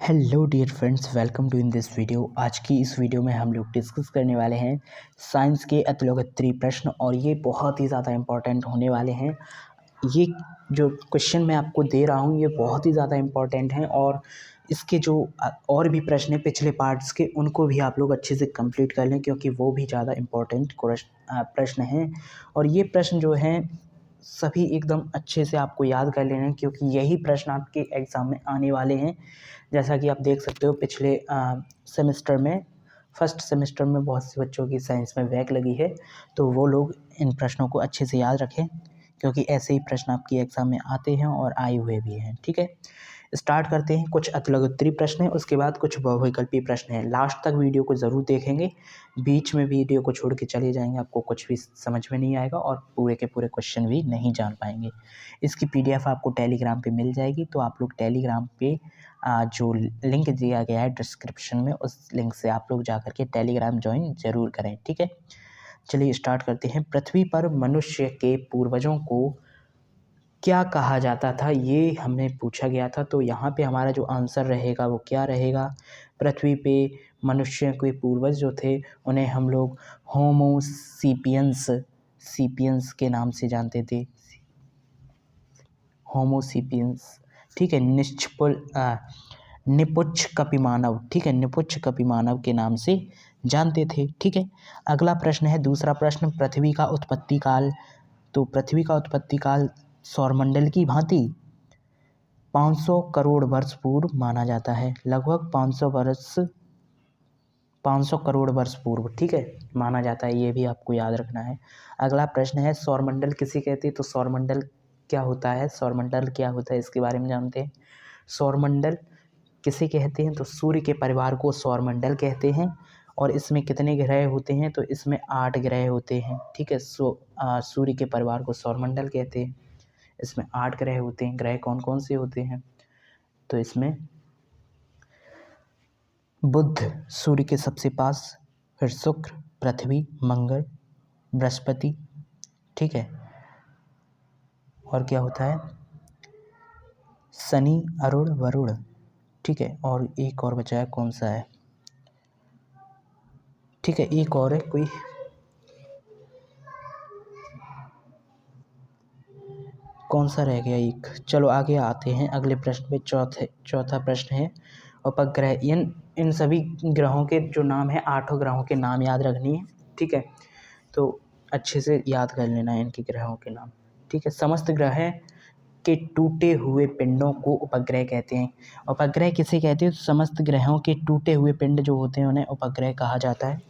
Hello dear friends, welcome to in this video. आज की इस वीडियो में हम लोग डिस्कस करने वाले हैं साइंस के अतिलोकप्रिय प्रश्न, और ये बहुत ही ज़्यादा इम्पोर्टेंट होने वाले हैं। ये जो क्वेश्चन मैं आपको दे रहा हूँ ये बहुत ही ज़्यादा इम्पोर्टेंट हैं, और इसके जो और भी प्रश्न हैं पिछले पार्ट्स के, उनको भी आप लोग अच्छे से कंप्लीट कर लें, क्योंकि वो भी ज़्यादा इम्पोर्टेंट प्रश्न हैं। और ये प्रश्न जो हैं सभी एकदम अच्छे से आपको याद कर लेना है, क्योंकि यही प्रश्न आपके एग्ज़ाम में आने वाले हैं। जैसा कि आप देख सकते हो, पिछले सेमेस्टर में, फर्स्ट सेमेस्टर में बहुत से बच्चों की साइंस में बैक लगी है, तो वो लोग इन प्रश्नों को अच्छे से याद रखें, क्योंकि ऐसे ही प्रश्न आपके एग्ज़ाम में आते हैं और आए हुए भी हैं। ठीक है, स्टार्ट करते हैं। कुछ अतिलोकप्रिय प्रश्न हैं, उसके बाद कुछ बहुविकल्पीय प्रश्न हैं। लास्ट तक वीडियो को ज़रूर देखेंगे, बीच में वीडियो को छोड़ के चले जाएंगे आपको कुछ भी समझ में नहीं आएगा और पूरे के पूरे क्वेश्चन भी नहीं जान पाएंगे। इसकी PDF आपको टेलीग्राम पे मिल जाएगी, तो आप लोग टेलीग्राम पे जो लिंक दिया गया है डिस्क्रिप्शन में, उस लिंक से आप लोग जा कर के टेलीग्राम ज्वाइन ज़रूर करें। ठीक है, चलिए स्टार्ट करते हैं। पृथ्वी पर मनुष्य के पूर्वजों को क्या कहा जाता था, ये हमें पूछा गया था। तो यहाँ पे हमारा जो आंसर रहेगा वो क्या रहेगा? पृथ्वी पे मनुष्य के पूर्वज जो थे उन्हें हम लोग होमो सीपियंस के नाम से जानते थे। होमो सीपियंस, ठीक है। निपुच्छ कपिमानव, ठीक है, निपुच्छ कपिमानव के नाम से जानते थे। ठीक है, अगला प्रश्न है, दूसरा प्रश्न, पृथ्वी का उत्पत्ति काल। तो पृथ्वी का उत्पत्ति काल सौरमंडल की भांति 500 करोड़ वर्ष पूर्व माना जाता है। लगभग 500 करोड़ वर्ष पूर्व, ठीक है, माना जाता है। ये भी आपको याद रखना है। अगला प्रश्न है, सौरमंडल किसे कहते हैं? तो सौरमंडल क्या होता है, सौरमंडल क्या होता है, इसके बारे में जानते हैं। सौरमंडल किसे कहते हैं? तो सूर्य के परिवार को सौरमंडल कहते हैं। और इसमें कितने ग्रह होते हैं? तो इसमें 8 ग्रह होते हैं। ठीक है, सूर्य के परिवार को सौरमंडल कहते हैं। इसमें 8 ग्रह होते हैं। ग्रह कौन कौन से होते हैं? तो इसमें बुध सूर्य के सबसे पास, फिर शुक्र, पृथ्वी, मंगल, बृहस्पति, ठीक है, और क्या होता है? शनि, अरुण, वरुण, ठीक है, और एक और बचा है, कौन सा है? ठीक है, एक और है कोई, कौन सा रह गया एक? चलो आगे आते हैं अगले प्रश्न पे। चौथा प्रश्न है, उपग्रह। इन सभी ग्रहों के जो नाम है, 8 ग्रहों के नाम याद रखनी है। ठीक है, तो अच्छे से याद कर लेना है इनके ग्रहों के नाम। ठीक है, समस्त ग्रह के टूटे हुए पिंडों को उपग्रह कहते हैं। उपग्रह किसे कहते हैं? समस्त ग्रहों के टूटे हुए पिंड जो होते हैं उन्हें उपग्रह कहा जाता है।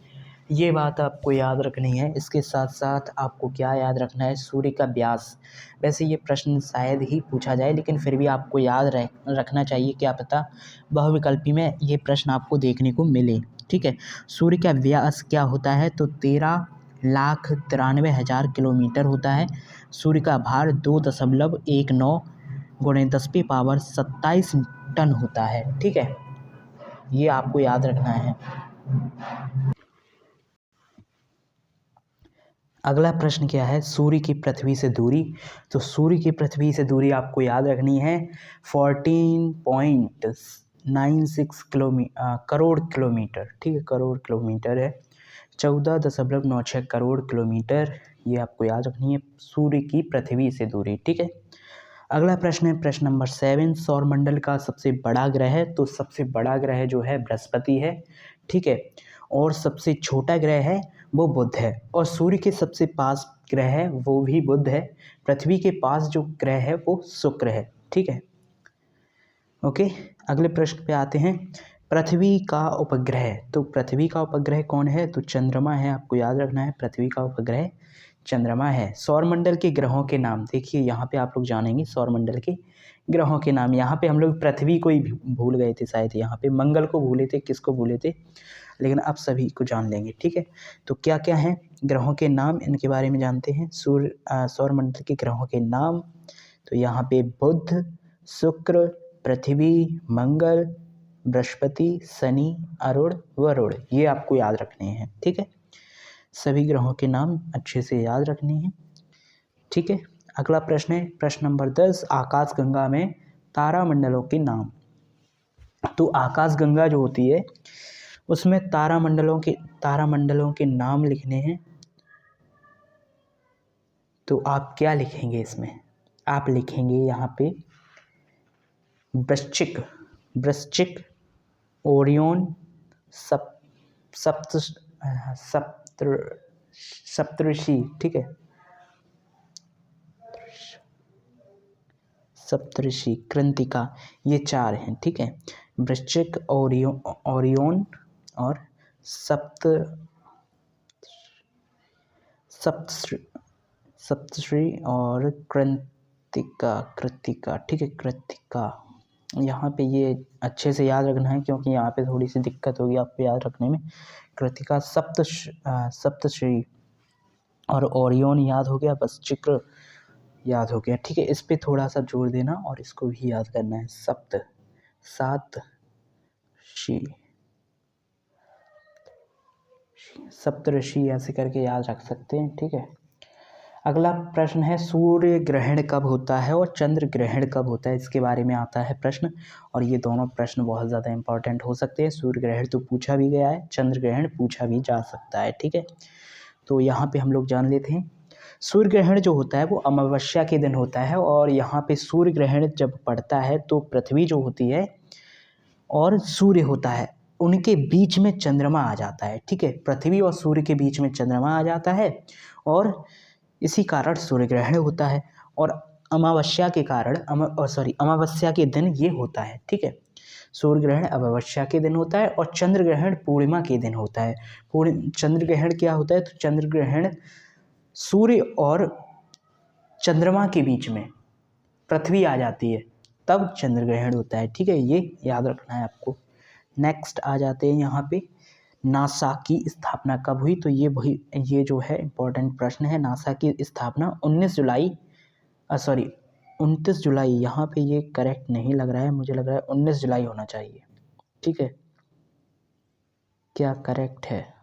ये बात आपको याद रखनी है। इसके साथ साथ आपको क्या याद रखना है? सूर्य का व्यास। वैसे ये प्रश्न शायद ही पूछा जाए, लेकिन फिर भी आपको याद रखना चाहिए, क्या पता बहुविकल्पी में ये प्रश्न आपको देखने को मिले। ठीक है, सूर्य का व्यास क्या होता है? तो 13,93,000 किलोमीटर होता है। सूर्य का भार 2.19 × 10⁻27 टन होता है। ठीक है, ये आपको याद रखना है। अगला प्रश्न क्या है? सूर्य की पृथ्वी से दूरी। तो सूर्य की पृथ्वी से दूरी आपको याद रखनी है 14.96 करोड़ किलोमीटर। ठीक है, करोड़ किलोमीटर है, 14.96 करोड़ किलोमीटर। ये आपको याद रखनी है, सूर्य की पृथ्वी से दूरी। ठीक है, अगला प्रश्न है, प्रश्न नंबर 7, सौरमंडल का सबसे बड़ा ग्रह। तो सबसे बड़ा ग्रह जो है बृहस्पति है। ठीक है, और सबसे छोटा ग्रह है वो बुध है। और सूर्य के सबसे पास ग्रह है वो भी बुध है। पृथ्वी के पास जो ग्रह है वो शुक्र है। ठीक है, ओके, अगले प्रश्न पे आते हैं, पृथ्वी का उपग्रह। तो पृथ्वी का उपग्रह कौन है? तो चंद्रमा है। आपको याद रखना है, पृथ्वी का उपग्रह चंद्रमा है। सौरमंडल के ग्रहों के नाम देखिए, यहाँ पे आप लोग जानेंगे सौरमंडल के ग्रहों के नाम। यहाँ पे हम लोग पृथ्वी को ही भूल गए थे शायद, यहाँ पे मंगल को भूले थे, किसको भूले थे, लेकिन अब सभी को जान लेंगे। ठीक है, तो क्या क्या हैं ग्रहों के नाम, इनके बारे में जानते हैं। सौरमंडल के ग्रहों के नाम, तो यहाँ पे बुध, शुक्र, पृथ्वी, मंगल, बृहस्पति, शनि, अरुण, वरुण, ये आपको याद रखने हैं। ठीक है, सभी ग्रहों के नाम अच्छे से याद रखने हैं। ठीक है, अगला प्रश्न है, प्रश्न नंबर 10, आकाशगंगा में तारामंडलों के नाम। तो आकाशगंगा जो होती है उसमें तारामंडलों के नाम लिखने हैं। तो आप क्या लिखेंगे इसमें? आप लिखेंगे यहाँ पे वृश्चिक, ओरियन, सप्तऋषि, ठीक है, सप्तऋषि, कृंतिका, ये 4 हैं, ठीक है। वृश्चिक, ओरियन और सप्तऋषि और कृत्तिका, ठीक है, कृत्तिका। यहाँ पे ये अच्छे से याद रखना है क्योंकि यहाँ पे थोड़ी सी दिक्कत होगी आपको याद रखने में। कृत्तिका, सप्तऋषि और ओरियन याद हो गया, बस चिक्र याद हो गया, ठीक है। इस पे थोड़ा सा जोर देना और इसको भी याद करना है। सप्तऋषि ऐसे करके याद रख सकते हैं, ठीक है। अगला प्रश्न है सूर्य ग्रहण कब होता है और चंद्र ग्रहण कब होता है, इसके बारे में आता है प्रश्न। और ये दोनों प्रश्न बहुत ज़्यादा इंपॉर्टेंट हो सकते हैं। सूर्य ग्रहण तो पूछा भी गया है, चंद्र ग्रहण पूछा भी जा सकता है, ठीक है। तो यहाँ पे हम लोग जान लेते हैं। सूर्य ग्रहण जो होता है वो अमावस्या के दिन होता है और यहाँ पे सूर्य ग्रहण जब पड़ता है तो पृथ्वी जो होती है और सूर्य होता है उनके बीच में चंद्रमा आ जाता है, ठीक है। पृथ्वी और सूर्य के बीच में चंद्रमा आ जाता है और इसी कारण सूर्य ग्रहण होता है। और अमावस्या के दिन ये होता है, ठीक है। सूर्य ग्रहण अमावस्या के दिन होता है और चंद्र ग्रहण पूर्णिमा के दिन होता है। चंद्र ग्रहण क्या होता है? तो चंद्र ग्रहण सूर्य और चंद्रमा के बीच में पृथ्वी आ जाती है तब चंद्र ग्रहण होता है, ठीक है। ये याद रखना है आपको। नेक्स्ट आ जाते हैं यहाँ पे, नासा की स्थापना कब हुई? तो ये जो है इम्पोर्टेंट प्रश्न है। नासा की स्थापना 29 जुलाई, यहाँ पे ये करेक्ट नहीं लग रहा है, मुझे लग रहा है 19 जुलाई होना चाहिए, ठीक है। क्या करेक्ट है?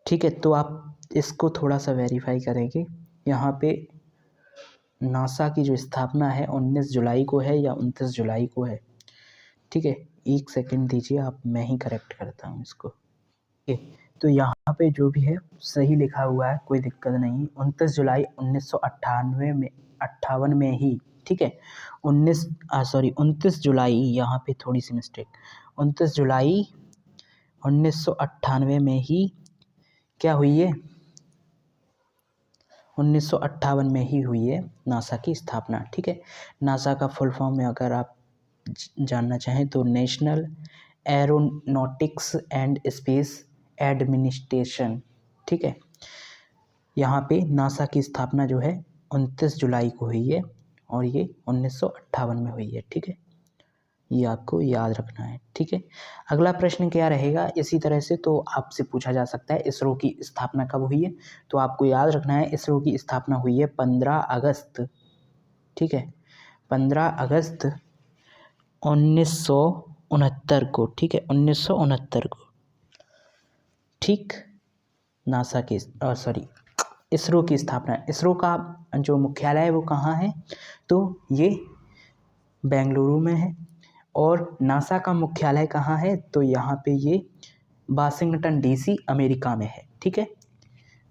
ठीक है, तो आप इसको थोड़ा सा वेरीफाई करेंगे। यहाँ पे नासा की जो स्थापना है 19 जुलाई को है या 29 जुलाई को है, ठीक है। 1 सेकंड दीजिए आप, मैं ही करेक्ट करता हूँ इसको। तो यहाँ पे जो भी है सही लिखा हुआ है, कोई दिक्कत नहीं। 29 जुलाई 1958 में ही, ठीक है। 29 जुलाई, यहाँ पे थोड़ी सी मिस्टेक, 29 जुलाई 1998 में ही क्या हुई है? 1958 में ही हुई है नासा की स्थापना, ठीक है। नासा का फुल फॉर्म में अगर आप जानना चाहें तो national aeronautics and space administration, ठीक है। यहाँ पे नासा की स्थापना जो है 29 जुलाई को हुई है और ये 1958 में हुई है, ठीक है। ये आपको याद रखना है, ठीक है। अगला प्रश्न क्या रहेगा इसी तरह से, तो आपसे पूछा जा सकता है इसरो की स्थापना कब हुई है? तो आपको याद रखना है इसरो की स्थापना हुई है 15 अगस्त, ठीक है, 15 अगस्त 1969 को, ठीक है, 1969 को, ठीक। नासा की इसरो की स्थापना, इसरो का जो मुख्यालय है वो कहाँ है? तो ये बेंगलुरु में है। और नासा का मुख्यालय कहाँ है? तो यहाँ पे ये वाशिंगटन DC अमेरिका में है, ठीक है।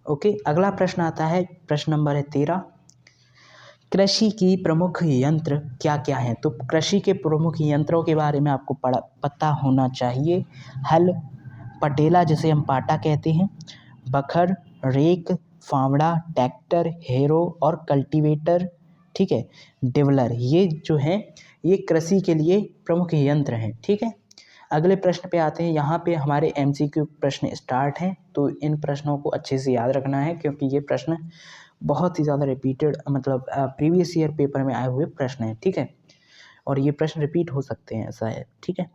ओके, अगला प्रश्न आता है, प्रश्न नंबर है 13। कृषि की प्रमुख यंत्र क्या क्या हैं? तो कृषि के प्रमुख यंत्रों के बारे में आपको पता होना चाहिए। हल, पटेला जिसे हम पाटा कहते हैं, बखर, रेक, फावड़ा, ट्रैक्टर, हेरो और कल्टीवेटर, ठीक है, डिवलर, ये जो हैं ये कृषि के लिए प्रमुख यंत्र हैं, ठीक है। अगले प्रश्न पे आते हैं। यहाँ पे हमारे MCQ प्रश्न स्टार्ट हैं, तो इन प्रश्नों को अच्छे से याद रखना है क्योंकि ये प्रश्न बहुत ही ज़्यादा रिपीटेड, मतलब प्रीवियस ईयर पेपर में आए हुए प्रश्न हैं, ठीक है। और ये प्रश्न रिपीट हो सकते हैं, ऐसा है, ठीक है।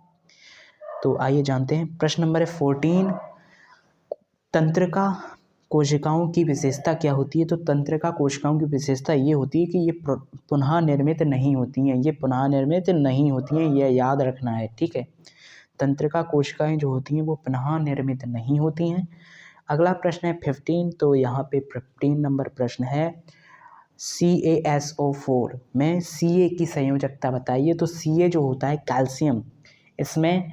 तो आइए जानते हैं। प्रश्न नंबर 14, तंत्रिका कोशिकाओं की विशेषता क्या होती है? तो तंत्रिका कोशिकाओं की विशेषता ये होती है कि ये पुनः निर्मित नहीं होती हैं, ये पुनः निर्मित नहीं होती हैं, यह याद रखना है, ठीक है। तंत्रिका कोशिकाएं जो होती हैं वो पुनः निर्मित नहीं होती हैं। अगला प्रश्न है 15, तो यहाँ पे 15 नंबर प्रश्न है, CaSO4 में Ca की संयोजकता बताइए। तो Ca जो होता है कैल्शियम, इसमें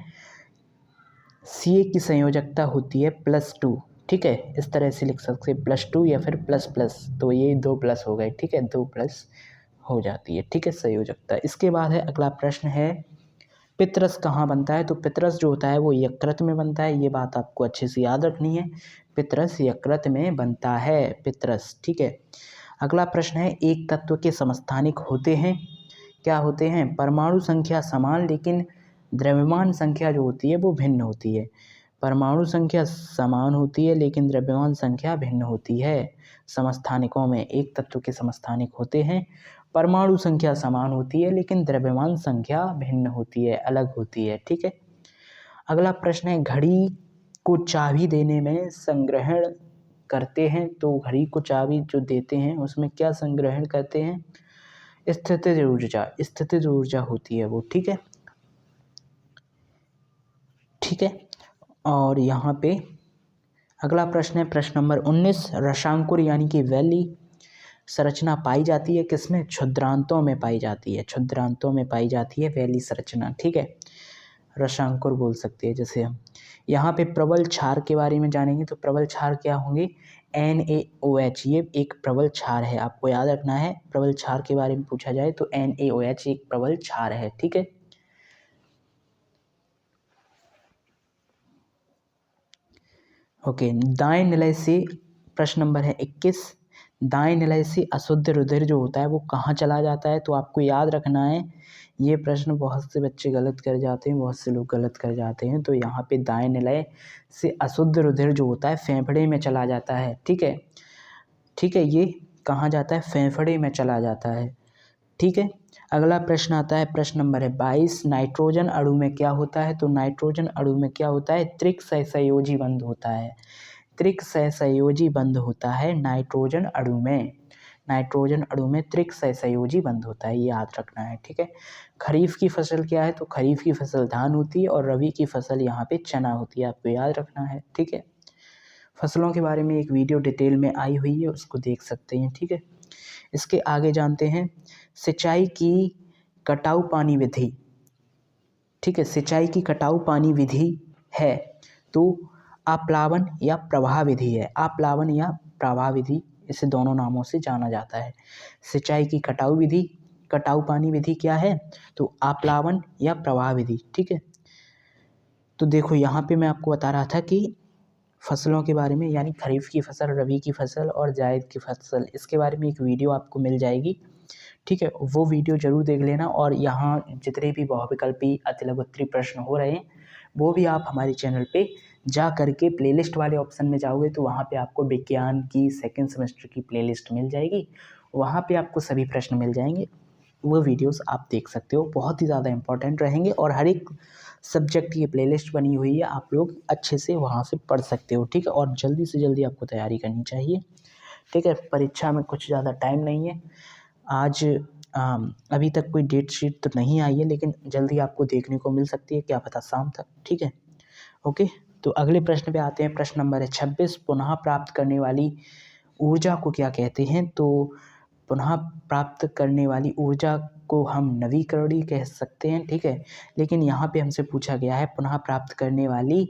Ca की संयोजकता होती है +2। ठीक है, इस तरह से लिख सकते हैं +2 या फिर ++, तो ये 2 प्लस हो गए। ठीक है, 2 प्लस हो जाती है। ठीक है, संयोजकता। इसके बाद है अगला प्रश्न है पितरस कहाँ बनता है। तो पितरस जो होता है वो यकृत में बनता है, ये बात आपको अच्छे से याद रखनी है। पितरस यकृत में बनता है, पितरस। ठीक है, अगला प्रश्न है एक तत्व के समस्थानिक होते हैं, क्या होते हैं? परमाणु संख्या समान लेकिन द्रव्यमान संख्या जो होती है वो भिन्न होती है। परमाणु संख्या समान होती है लेकिन द्रव्यमान संख्या भिन्न होती है। समस्थानिकों में एक तत्व के समस्थानिक होते हैं, परमाणु संख्या समान होती है लेकिन द्रव्यमान संख्या भिन्न होती है, अलग होती है। ठीक है, अगला प्रश्न है घड़ी को चाबी देने में संग्रहण करते हैं। तो घड़ी को चाबी जो देते हैं उसमें क्या संग्रहण करते हैं? स्थितिज ऊर्जा, स्थितिज ऊर्जा होती है वो। ठीक है, ठीक है। और यहाँ पे अगला प्रश्न है प्रश्न नंबर 19, रसांकुर यानी कि वैली संरचना पाई जाती है किसमें? क्षुद्रांतों में पाई जाती है, क्षुद्रांतों में पाई जाती है वैली संरचना। ठीक है, रसांकुर बोल सकते हैं जैसे हम। यहाँ पे प्रबल क्षार के बारे में जानेंगे। तो प्रबल क्षार क्या होंगे? NaOH, ये एक प्रबल क्षार है, आपको याद रखना है। प्रबल क्षार के बारे में पूछा जाए तो NaOH एक प्रबल क्षार है। ठीक है, ओके। दाएं निलय से प्रश्न नंबर है 21, दाएं निलय से अशुद्ध रुधिर जो होता है वो कहाँ चला जाता है? तो आपको याद रखना है, ये प्रश्न बहुत से बच्चे गलत कर जाते हैं, बहुत से लोग गलत कर जाते हैं। तो यहाँ पे दाएं निलय से अशुद्ध रुधिर जो होता है फेफड़े में चला जाता है। ठीक है, ठीक है, ये कहाँ जाता है? फेफड़े में चला जाता है। ठीक है, अगला प्रश्न आता है प्रश्न नंबर है 22, नाइट्रोजन अणु में क्या होता है? तो नाइट्रोजन अणु में क्या होता है? त्रिक सहसंयोजी बंध होता है, त्रिक सहसंयोजी बंध होता है नाइट्रोजन अणु में। नाइट्रोजन अणु में त्रिक सहसंयोजी बंध होता है, ये याद रखना है। ठीक है, खरीफ की फसल क्या है? तो खरीफ की फसल धान होती है और रबी की फसल यहाँ पे चना होती है, आपको याद रखना है। ठीक है, फसलों के बारे में एक वीडियो डिटेल में आई हुई है, उसको देख सकते हैं। ठीक है, इसके आगे जानते हैं सिंचाई की कटाऊ पानी विधि। ठीक है, सिंचाई की कटाऊ पानी विधि है तो आप्लावन या प्रवाह विधि है, आप्लावन या प्रवाह विधि, इसे दोनों नामों से जाना जाता है। सिंचाई की कटाऊ विधि, कटाऊ पानी विधि क्या है? तो आप्लावन या प्रवाह विधि। ठीक है, तो देखो यहाँ पे मैं आपको बता रहा था कि फसलों के बारे में, यानी खरीफ की फसल, रबी की फसल और जायद की फसल, इसके बारे में एक वीडियो आपको मिल जाएगी। ठीक है, वो वीडियो ज़रूर देख लेना। और यहाँ जितने भी बहुविकल्पी अतिलघुत्तरी प्रश्न हो रहे हैं वो भी आप हमारे चैनल पे जा करके प्लेलिस्ट वाले ऑप्शन में जाओगे तो वहाँ पे आपको विज्ञान की सेकंड सेमेस्टर की प्लेलिस्ट मिल जाएगी, वहाँ पे आपको सभी प्रश्न मिल जाएंगे, वो वीडियोस आप देख सकते हो, बहुत ही ज़्यादा इंपॉर्टेंट रहेंगे। और हर एक सब्जेक्ट की प्लेलिस्ट बनी हुई है, आप लोग अच्छे से वहाँ से पढ़ सकते हो। ठीक है, और जल्दी से जल्दी आपको तैयारी करनी चाहिए। ठीक है, परीक्षा में कुछ ज़्यादा टाइम नहीं है आज, अभी तक कोई डेट शीट तो नहीं आई है लेकिन जल्दी आपको देखने को मिल सकती है, क्या पता शाम तक। ठीक है, ओके। तो अगले प्रश्न पे आते हैं, प्रश्न नंबर है 26, पुनः प्राप्त करने वाली ऊर्जा को क्या कहते हैं? तो पुनः प्राप्त करने वाली ऊर्जा को हम नवीकरणीय कह सकते हैं। ठीक है, लेकिन यहाँ पे हमसे पूछा गया है पुनः प्राप्त करने वाली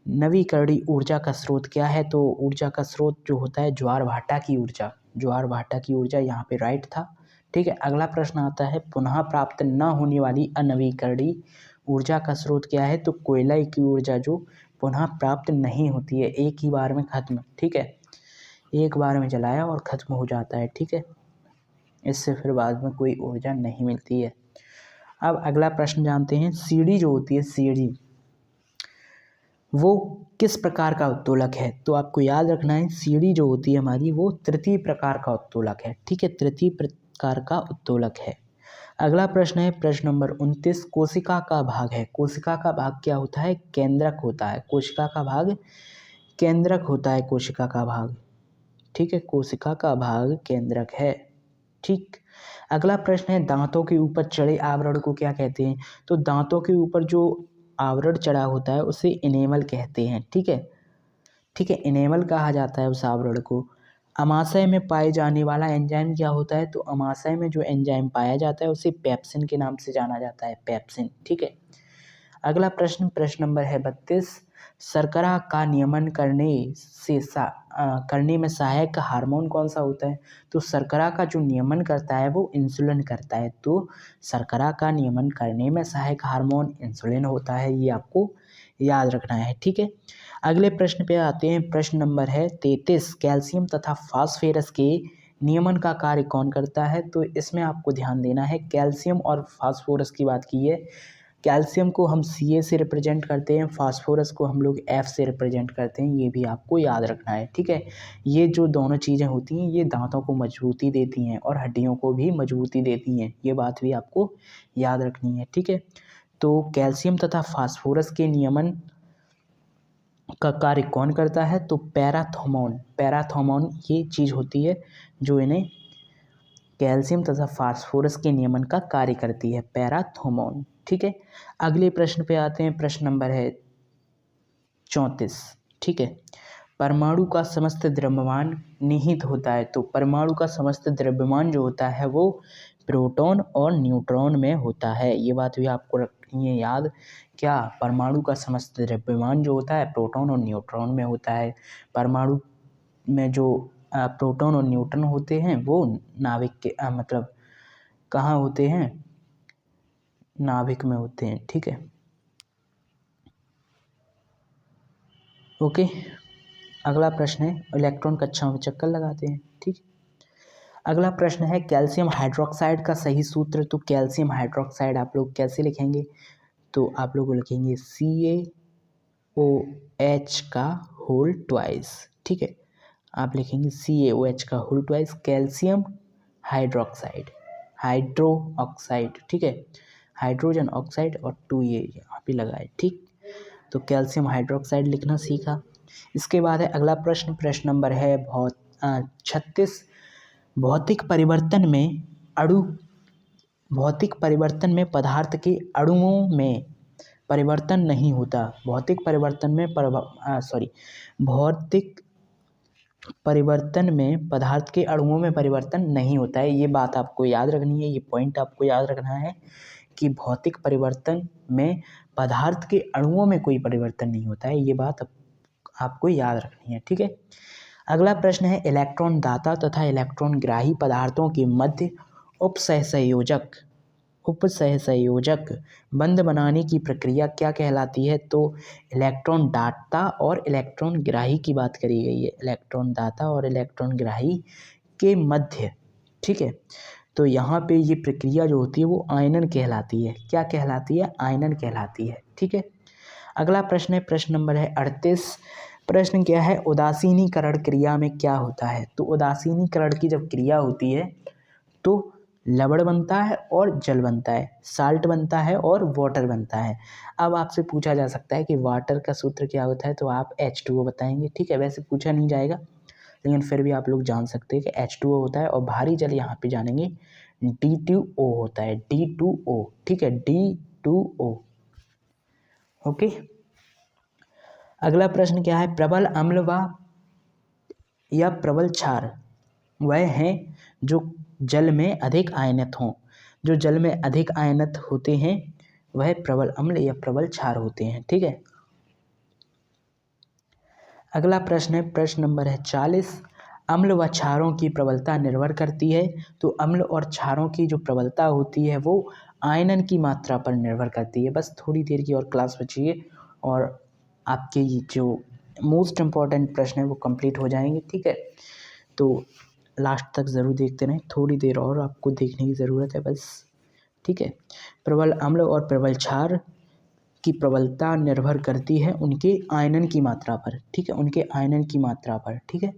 नवीकरणीय ऊर्जा का स्रोत क्या है? तो ऊर्जा का स्रोत जो होता है ज्वार भाटा की ऊर्जा, ज्वार भाटा की ऊर्जा यहाँ पे राइट था। ठीक है, अगला प्रश्न आता है पुनः प्राप्त न होने वाली अनवीकरणीय ऊर्जा का स्रोत क्या है? तो कोयला की ऊर्जा जो पुनः प्राप्त नहीं होती है, एक ही बार में खत्म। ठीक है, एक बार में जलाया और ख़त्म हो जाता है। ठीक है, इससे फिर बाद में कोई ऊर्जा नहीं मिलती है। अब अगला प्रश्न जानते हैं, सीढ़ी जो होती है, सीढ़ी वो किस प्रकार का उत्तोलक है? तो आपको याद रखना है, सीढ़ी जो होती है हमारी वो तृतीय प्रकार का उत्तोलक है। ठीक है, तृतीय प्रकार का उत्तोलक है। अगला प्रश्न है प्रश्न नंबर 29, कोशिका का भाग है। कोशिका का भाग क्या होता है? केंद्रक होता है। कोशिका का भाग केंद्रक होता है, कोशिका का भाग। ठीक है, कोशिका का भाग केंद्रक है। ठीक, अगला प्रश्न है दांतों के ऊपर चढ़े आवरण को क्या कहते हैं? तो दांतों के ऊपर जो आवरण चढ़ा होता है उसे इनेमल कहते हैं। ठीक है, ठीक है, इनेमल कहा जाता है उस आवरण को। अमाशय में पाए जाने वाला एंजाइम क्या होता है? तो अमाशय में जो एंजाइम पाया जाता है उसे पेप्सिन के नाम से जाना जाता है, पेप्सिन। ठीक है। अगला प्रश्न, प्रश्न नंबर है 32। शर्करा का नियमन करने में सहायक हार्मोन कौन सा होता है? तो शर्करा का जो नियमन करता है वो इंसुलिन करता है। तो शर्करा का नियमन करने में सहायक हार्मोन इंसुलिन होता है, ये आपको याद रखना है। ठीक है। अगले प्रश्न पे आते हैं। प्रश्न नंबर है 33। कैल्शियम तथा फास्फोरस के नियमन का कार्य कौन करता है? तो इसमें आपको ध्यान देना है, कैल्शियम और फास्फोरस की बात की है। कैल्शियम को हम Ca से रिप्रेजेंट करते हैं, फास्फोरस को हम लोग F से रिप्रेजेंट करते हैं, ये भी आपको याद रखना है। ठीक है। ये जो दोनों चीज़ें होती हैं ये दांतों को मजबूती देती हैं और हड्डियों को भी मजबूती देती हैं, ये बात भी आपको याद रखनी है। ठीक है। तो कैल्शियम तथा फास्फोरस के नियमन का कार्य कौन करता है? तो पैराथर्मोन, पैराथर्मोन ये चीज़ होती है जो इन्हें कैल्शियम तथा फास्फोरस के नियमन का कार्य करती है, पैराथर्मोन। ठीक है। अगले प्रश्न पे आते हैं। प्रश्न नंबर है 34। ठीक है। परमाणु का समस्त द्रव्यमान निहित होता है। तो परमाणु का समस्त द्रव्यमान जो होता है वो प्रोटॉन और न्यूट्रॉन में होता है, ये बात भी आपको रखनी है याद। क्या? परमाणु का समस्त द्रव्यमान जो होता है प्रोटॉन और न्यूट्रॉन में होता है। परमाणु में जो प्रोटॉन और न्यूट्रॉन होते हैं वो नाभिक के मतलब कहाँ होते हैं? नाभिक में होते हैं। ठीक है। ओके। अगला प्रश्न है, इलेक्ट्रॉन कक्षाओं में चक्कर लगाते हैं। ठीक। अगला प्रश्न है, कैल्शियम हाइड्रोक्साइड का सही सूत्र। तो कैल्शियम हाइड्रोक्साइड आप लोग कैसे लिखेंगे? तो आप लोग लिखेंगे CaOH का होल ट्वाइस। ठीक है। आप लिखेंगे CaOH का whole twice, calcium hydroxide, hydro oxide. ठीक है। हाइड्रोजन ऑक्साइड और 2 ये यहाँ पे लगाए। ठीक। तो कैल्शियम हाइड्रोक्साइड लिखना सीखा। इसके बाद है अगला प्रश्न, प्रश्न नंबर है 36। भौतिक परिवर्तन में अणु भौतिक परिवर्तन में पदार्थ के अणुओं में परिवर्तन नहीं होता। भौतिक परिवर्तन में भौतिक परिवर्तन में पदार्थ के अणुओं में परिवर्तन नहीं होता है, ये बात आपको याद रखनी है, ये पॉइंट आपको याद रखना है कि भौतिक परिवर्तन में पदार्थ के अणुओं में कोई परिवर्तन नहीं होता है, ये बात आपको याद रखनी है। ठीक है। अगला प्रश्न है, इलेक्ट्रॉन दाता तथा इलेक्ट्रॉन ग्राही पदार्थों के मध्य उपसहसंयोजक बंध बनाने की प्रक्रिया क्या कहलाती है? तो इलेक्ट्रॉन दाता और इलेक्ट्रॉन ग्राही की बात करी गई है, इलेक्ट्रॉन दाता और इलेक्ट्रॉन ग्राही के मध्य। ठीक है। तो यहाँ पे ये प्रक्रिया जो होती है वो आयनन कहलाती है। क्या कहलाती है? आयनन कहलाती है। ठीक है। अगला प्रश्न है, प्रश्न नंबर है 38। प्रश्न क्या है, उदासीनीकरण क्रिया में क्या होता है? तो उदासीनीकरण की जब क्रिया होती है तो लवण बनता है और जल बनता है, साल्ट बनता है और वाटर बनता है। अब आपसे पूछा जा सकता है कि वाटर का सूत्र क्या होता है? तो आप H2O बताएंगे। ठीक है। वैसे पूछा नहीं जाएगा लेकिन फिर भी आप लोग जान सकते हैं कि H2O होता है और भारी जल यहाँ पे जानेंगे D2O होता है, D2O। ठीक है, D2O। ओके। अगला प्रश्न क्या है, प्रबल अम्ल या प्रबल क्षार वह हैं जो जल में अधिक आयनित हों। जो जल में अधिक आयनित होते हैं वह प्रबल अम्ल या प्रबल क्षार होते हैं। ठीक है। अगला प्रश्न है, प्रश्न नंबर है 40। अम्ल व क्षारों की प्रबलता निर्भर करती है। तो अम्ल और क्षारों की जो प्रबलता होती है वो आयनन की मात्रा पर निर्भर करती है। बस थोड़ी देर की और क्लास बची है और आपके ये जो मोस्ट इम्पॉर्टेंट प्रश्न है वो कंप्लीट हो जाएंगे। ठीक है। तो लास्ट तक ज़रूर देखते रहें, थोड़ी देर और आपको देखने की ज़रूरत है बस। ठीक है। प्रबल अम्ल और प्रबल क्षार की प्रबलता निर्भर करती है उनके आयनन की मात्रा पर। ठीक है, उनके आयनन की मात्रा पर। ठीक है।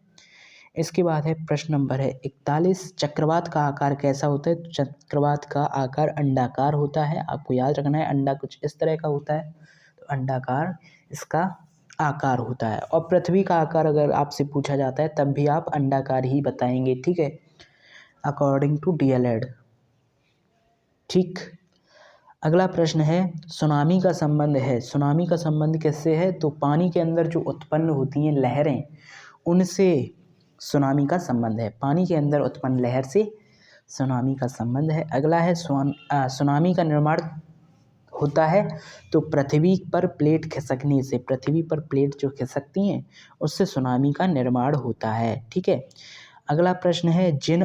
इसके बाद है प्रश्न नंबर है 41। चक्रवात का आकार कैसा होता है? तो चक्रवात का आकार अंडाकार होता है। आपको याद रखना है अंडा कुछ इस तरह का होता है, तो अंडाकार इसका आकार होता है। और पृथ्वी का आकार अगर आपसे पूछा जाता है तब भी आप अंडाकार ही बताएंगे। ठीक है, अकॉर्डिंग टू DLED। ठीक। अगला प्रश्न है, सुनामी का संबंध है। सुनामी का संबंध किससे है? तो पानी के अंदर जो उत्पन्न होती हैं लहरें उनसे सुनामी का संबंध है। पानी के अंदर उत्पन्न लहर से सुनामी का संबंध है। अगला है सुनामी का निर्माण होता है तो पृथ्वी पर प्लेट खिसकने से, पृथ्वी पर प्लेट जो खिसकती हैं उससे सुनामी का निर्माण होता है। ठीक है। अगला प्रश्न है जिन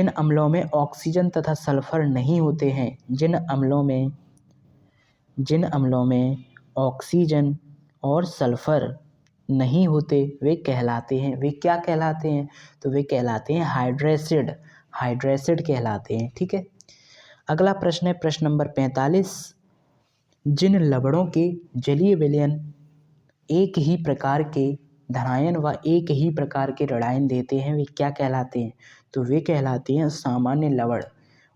अम्लों में ऑक्सीजन तथा सल्फर नहीं होते हैं, जिन अम्लों में ऑक्सीजन और सल्फर नहीं होते वे कहलाते हैं, वे क्या कहलाते हैं? तो वे कहलाते हैं हाइड्रेसिड कहलाते हैं। ठीक है। अगला प्रश्न है प्रश्न नंबर 45। जिन लवणों के जलीय विलयन एक ही प्रकार के धनायन व एक ही प्रकार के ऋणायन देते हैं वे क्या कहलाते हैं? तो वे कहलाते हैं सामान्य लवण।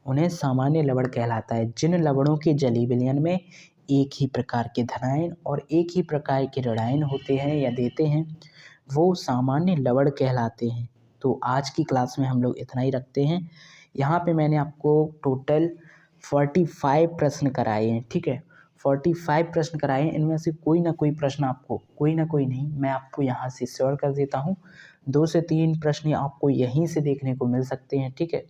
उन्हें सामान्य लवण कहलाता है। जिन लवणों के जलीय विलयन में एक ही प्रकार के धनायन और एक ही प्रकार के ऋणायन होते हैं या देते हैं वो सामान्य लवण कहलाते हैं। तो आज की क्लास में हम लोग इतना ही रखते हैं। यहाँ पे मैंने आपको टोटल 45 प्रश्न कराए हैं। ठीक है। 45 प्रश्न कराए हैं। इनमें से कोई ना कोई प्रश्न आपको, कोई ना कोई नहीं, मैं आपको यहाँ से श्योर कर देता हूँ 2 से 3 प्रश्न आपको यहीं से देखने को मिल सकते हैं। ठीक है।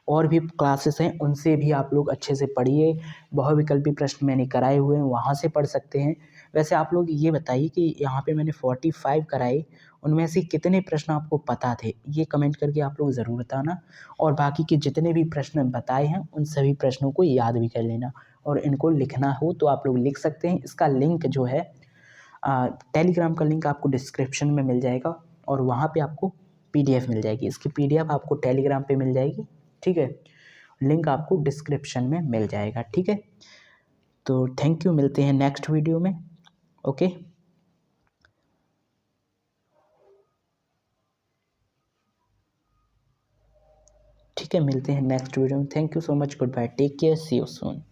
और भी क्लासेस हैं उनसे भी आप लोग अच्छे से पढ़िए। बहुविकल्पी प्रश्न मैंने कराए हुए हैं, वहाँ से पढ़ सकते हैं। वैसे आप लोग ये बताइए कि यहाँ पे मैंने 45 कराए, उनमें से कितने प्रश्न आपको पता थे? ये कमेंट करके आप लोग ज़रूर बताना। और बाकी के जितने भी प्रश्न बताए हैं उन सभी प्रश्नों को याद भी कर लेना और इनको लिखना हो तो आप लोग लिख सकते हैं। इसका लिंक जो है टेलीग्राम का लिंक आपको डिस्क्रिप्शन में मिल जाएगा और वहाँ पे आपको PDF मिल जाएगी। इसकी PDF आपको टेलीग्राम पे मिल जाएगी। ठीक है। लिंक आपको डिस्क्रिप्शन में मिल जाएगा। ठीक है। तो थैंक यू, मिलते हैं नेक्स्ट वीडियो में। ओके। ठीक है, मिलते हैं नेक्स्ट वीडियो में। Thank you so much, good bye, take care, see you soon.